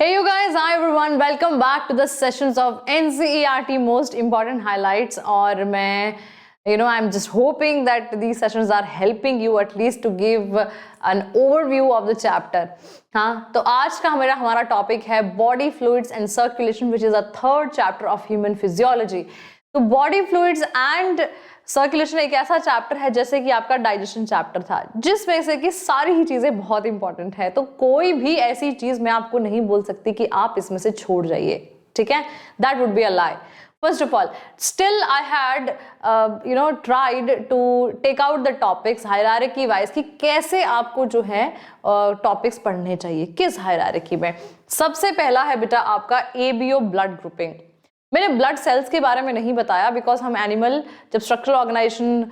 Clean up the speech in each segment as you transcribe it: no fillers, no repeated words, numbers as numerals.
Hey you guys, hi everyone, welcome back to the sessions of NCERT most important highlights. और मैं I'm just hoping that these sessions are helping you at least to give an overview of the chapter. हाँ, तो आज का हमारा topic है body fluids and circulation, which is a third chapter of human physiology. तो body fluids and circulation एक ऐसा chapter है जैसे कि आपका डाइजेशन चैप्टर था, जिसमें से कि सारी ही चीजें बहुत इंपॉर्टेंट है. तो कोई भी ऐसी चीज मैं आपको नहीं बोल सकती कि आप इसमें से छोड़ जाइए, ठीक है? That would be a lie. First of all, still I had tried to take out the topics hierarchy wise कि कैसे आपको जो है टॉपिक्स पढ़ने चाहिए, किस हायरार्की में. सबसे पहला है बेटा आपका ABO ब्लड ग्रुपिंग. मैंने ब्लड सेल्स के बारे में नहीं बताया बिकॉज हम एनिमल जब structural organisation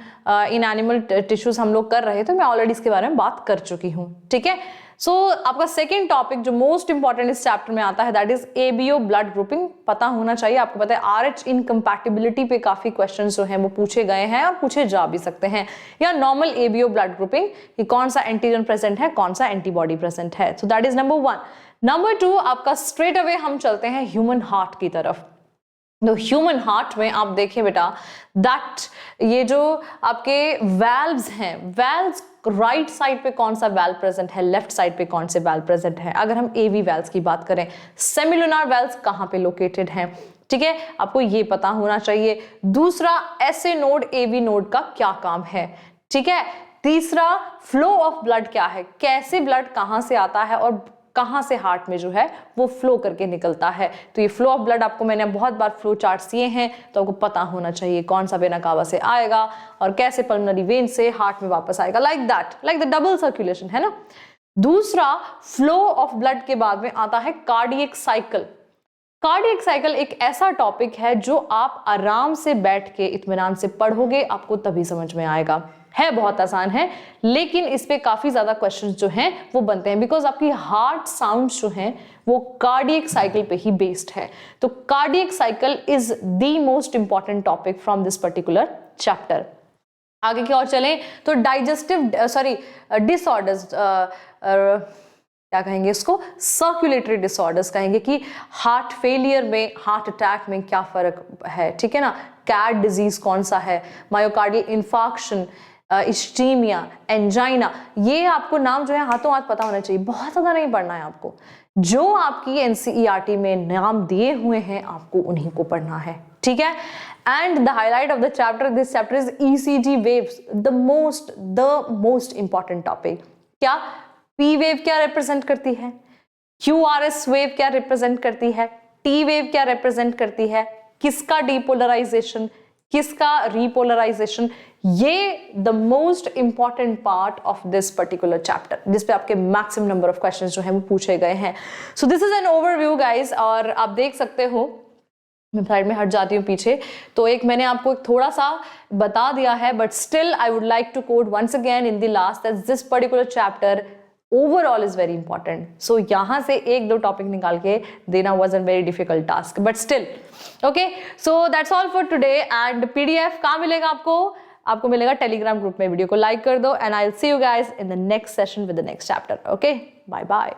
in animal tissues हम लोग कर रहे थे, मैं ऑलरेडी इसके बारे में बात कर चुकी हूँ, ठीक है. सो आपका सेकंड टॉपिक जो मोस्ट इंपॉर्टेंट इस चैप्टर में आता है that is ABO blood grouping. पता होना चाहिए आपको. पता है RH इनकम्पैटिबिलिटी पे काफी क्वेश्चंस जो हैं वो पूछे गए हैं और पूछे जा भी सकते हैं. या नॉर्मल ABO ब्लड ग्रुपिंग कि कौन सा एंटीजन प्रेजेंट है, कौन सा एंटीबॉडी प्रेजेंट है. So that is number 1. Number 2 आपका स्ट्रेट अवे हम चलते हैं ह्यूमन हार्ट की तरफ. तो ह्यूमन हार्ट में आप देखिए बेटा दैट ये जो आपके वैल्व्स हैं, वैल्व्स राइट साइड पे कौन सा वैल्व प्रेजेंट है, लेफ्ट साइड पे कौन से वैल्व प्रेजेंट है. अगर हम AV वैल्व्स की बात करें, सेमिलुनर वैल्व्स कहाँ पे लोकेटेड हैं, ठीक है, आपको ये पता होना चाहिए. दूसरा SA नोड AV नोड का क्या काम है, ठीक है. तीसरा फ्लो ऑफ ब्लड क्या है, कैसे ब्लड कहाँ से आता है और कहां से हार्ट में जो है वो फ्लो करके निकलता है. तो ये फ्लो ऑफ ब्लड आपको मैंने बहुत बार फ्लो चार्ट्स दिए हैं, तो आपको पता होना चाहिए कौन सा वेना कावा से आएगा और कैसे पल्मोनरी वेन से हार्ट में वापस आएगा. Like that, like the double circulation है ना. दूसरा फ्लो ऑफ ब्लड के बाद में आता है कार्डियक साइकिल. कार्डियक साइकिल एक ऐसा टॉपिक है जो आप आराम से बैठ के इत्मीनान से पढ़ोगे, आपको तभी समझ में आएगा. है बहुत आसान है, लेकिन इस पे काफी ज्यादा क्वेश्चंस जो हैं वो बनते हैं बिकॉज आपकी हार्ट साउंड्स जो हैं वो कार्डियक साइकिल पे ही बेस्ड है. तो cardiac cycle is the most important topic from this particular chapter. आगे की ओर चलें तो डाइजेस्टिव डिसऑर्डर्स, क्या कहेंगे इसको, सर्कुलेटरी डिसऑर्डर्स कहेंगे कि हार्ट फेलियर में, हार्ट अटैक में क्या फर्क है, ठीक है ना. कैट डिजीज कौन सा है, मायोकार्डियल इंफार्क्शन, इस्टीमिया, एंजाइना, ये आपको नाम जो है हाथों हाथ पता होना चाहिए. बहुत ज्यादा नहीं पढ़ना है आपको, जो आपकी NCERT में नाम दिए हुए हैं आपको उन्हीं को पढ़ना है, ठीक है. And the highlight of the chapter, this chapter is ECG waves, the most important topic. क्या P वेव क्या रिप्रेजेंट करती है, QRS वेव क्या रिप्रेजेंट करती है, T वेव क्या रिप्रेजेंट करती है, किसका डीपोलराइजेशन, किसका रीपोलराइजेशन, ये the most important part of this particular chapter, जिसपे आपके मैक्सिमम नंबर ऑफ क्वेश्चंस जो हैं वो पूछे गए हैं. So this is an overview guys. और आप देख सकते हो, मैं साइड में हट जाती हूँ पीछे, तो एक मैंने आपको थोड़ा सा बता दिया है, but still I would like to quote once again in the last that this particular chapter overall is very important. So यहाँ से एक दो टॉपिक निकाल के देना was a very difficult task, but still okay. So that's all for today. and PDF कहाँ मिलेगा आपको मिलेगा टेलीग्राम ग्रुप में. वीडियो को लाइक कर दो and I'll see you guys in the next session with the next chapter. Okay, bye bye.